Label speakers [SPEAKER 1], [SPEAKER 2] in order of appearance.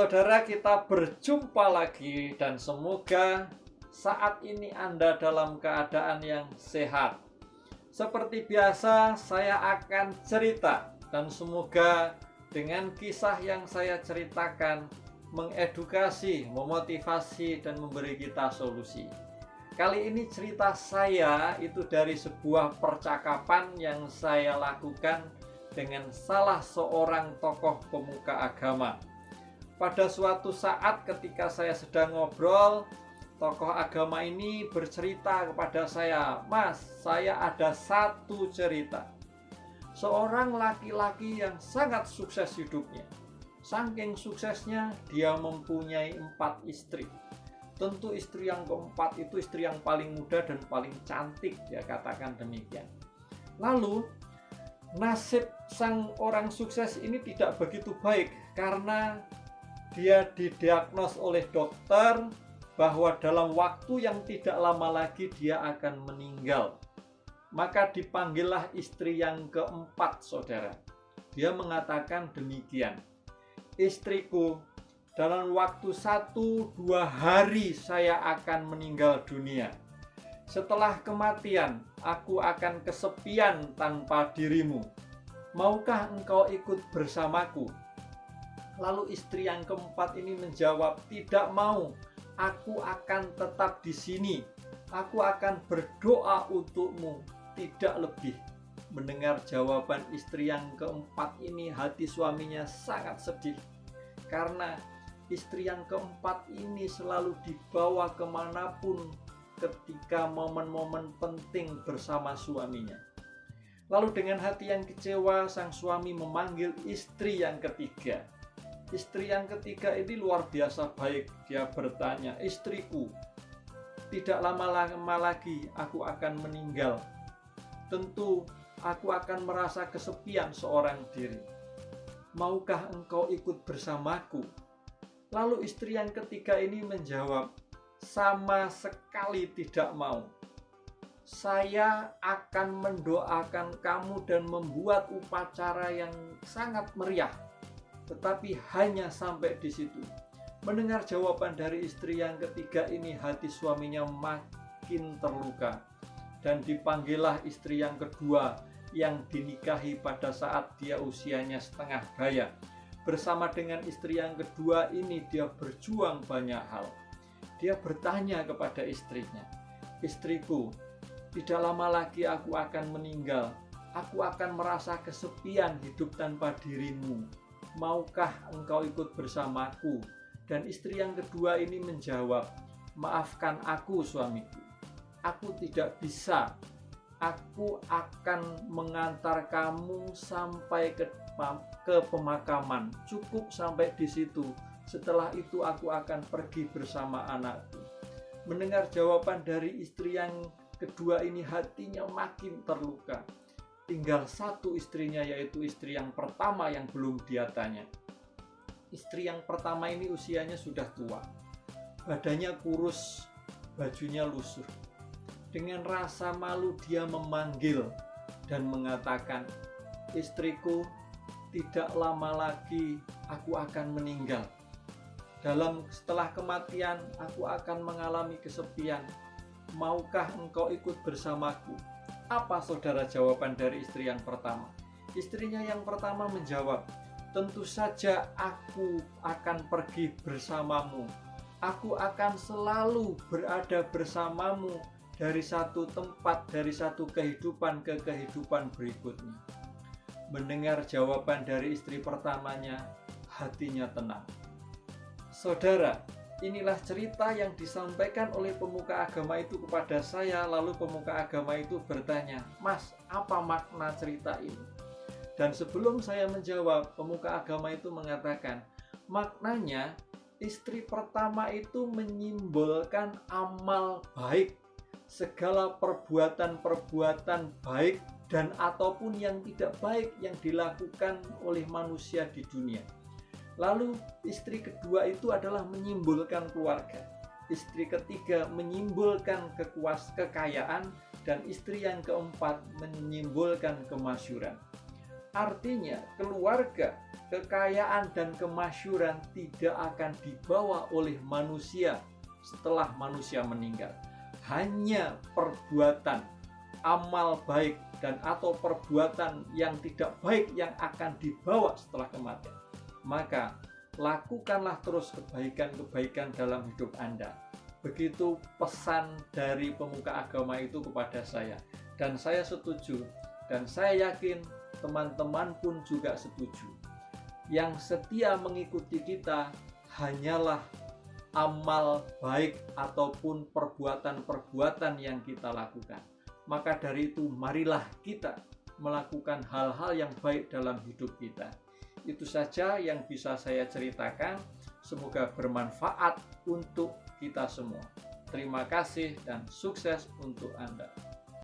[SPEAKER 1] saudara, kita berjumpa lagi dan semoga saat ini Anda dalam keadaan yang sehat. Seperti biasa, saya akan cerita dan semoga dengan kisah yang saya ceritakan mengedukasi, memotivasi, dan memberi kita solusi. Kali ini cerita saya itu dari sebuah percakapan yang saya lakukan dengan salah seorang tokoh pemuka agama. Pada suatu saat ketika saya sedang ngobrol, tokoh agama ini bercerita kepada saya, "Mas, saya ada satu cerita. Seorang laki-laki yang sangat sukses hidupnya. Saking suksesnya, dia mempunyai 4 istri. Tentu istri yang keempat itu istri yang paling muda dan paling cantik, dia katakan demikian. Lalu, nasib sang orang sukses ini tidak begitu baik karena dia didiagnos oleh dokter bahwa dalam waktu yang tidak lama lagi dia akan meninggal. Maka dipanggillah istri yang keempat, saudara. Dia mengatakan demikian, "Istriku, dalam waktu 1-2 hari saya akan meninggal dunia. Setelah kematian, aku akan kesepian tanpa dirimu. Maukah engkau ikut bersamaku?" Lalu istri yang keempat ini menjawab, "Tidak mau, aku akan tetap di sini. Aku akan berdoa untukmu, tidak lebih." Mendengar jawaban istri yang keempat ini, hati suaminya sangat sedih. Karena istri yang keempat ini selalu dibawa kemanapun ketika momen-momen penting bersama suaminya. Lalu dengan hati yang kecewa, sang suami memanggil istri yang ketiga. Istri yang ketiga ini luar biasa baik. Dia bertanya, "Istriku, tidak lama lagi aku akan meninggal. Tentu aku akan merasa kesepian seorang diri. Maukah engkau ikut bersamaku?" Lalu istri yang ketiga ini menjawab, "Sama sekali tidak mau. Saya akan mendoakan kamu dan membuat upacara yang sangat meriah. Tetapi hanya sampai di situ." Mendengar jawaban dari istri yang ketiga ini, hati suaminya makin terluka. Dan dipanggillah istri yang kedua yang dinikahi pada saat dia usianya setengah baya. Bersama dengan istri yang kedua ini dia berjuang banyak hal. Dia bertanya kepada istrinya, "Istriku, tidak lama lagi aku akan meninggal. Aku akan merasa kesepian hidup tanpa dirimu. Maukah engkau ikut bersamaku?" Dan istri yang kedua ini menjawab, "Maafkan aku, suamiku. Aku tidak bisa. Aku akan mengantar kamu sampai ke pemakaman. Cukup sampai di situ. Setelah itu aku akan pergi bersama anakku." Mendengar jawaban dari istri yang kedua ini, hatinya makin terluka. Tinggal satu istrinya, yaitu istri yang pertama yang belum dia tanya. Istri yang pertama ini usianya sudah tua. Badannya kurus, bajunya lusuh. Dengan rasa malu dia memanggil dan mengatakan, "Istriku, tidak lama lagi aku akan meninggal. Setelah kematian aku akan mengalami kesepian. Maukah engkau ikut bersamaku?" Apa, saudara, jawaban dari istri yang pertama? Istrinya yang pertama menjawab, "Tentu saja aku akan pergi bersamamu. Aku akan selalu berada bersamamu dari satu tempat, dari satu kehidupan ke kehidupan berikutnya." Mendengar jawaban dari istri pertamanya, hatinya tenang. Saudara, inilah cerita yang disampaikan oleh pemuka agama itu kepada saya. Lalu pemuka agama itu bertanya, "Mas, apa makna cerita ini?" Dan sebelum saya menjawab, pemuka agama itu mengatakan, maknanya istri pertama itu menyimbolkan amal baik, segala perbuatan-perbuatan baik dan ataupun yang tidak baik yang dilakukan oleh manusia di dunia. Lalu istri kedua itu adalah menyimbolkan keluarga. Istri ketiga menyimbolkan kekayaan, dan istri yang keempat menyimbolkan kemasyhuran. Artinya keluarga kekayaan dan kemasyhuran tidak akan dibawa oleh manusia setelah manusia meninggal. Hanya perbuatan, amal baik dan atau perbuatan yang tidak baik yang akan dibawa setelah kematian. Maka lakukanlah terus kebaikan-kebaikan dalam hidup Anda. Begitu pesan dari pemuka agama itu kepada saya. Dan saya setuju. Dan saya yakin teman-teman pun juga setuju. Yang setia mengikuti kita hanyalah amal baik ataupun perbuatan-perbuatan yang kita lakukan. Maka dari itu marilah kita melakukan hal-hal yang baik dalam hidup kita. Itu saja yang bisa saya ceritakan. Semoga bermanfaat untuk kita semua. Terima kasih dan sukses untuk Anda.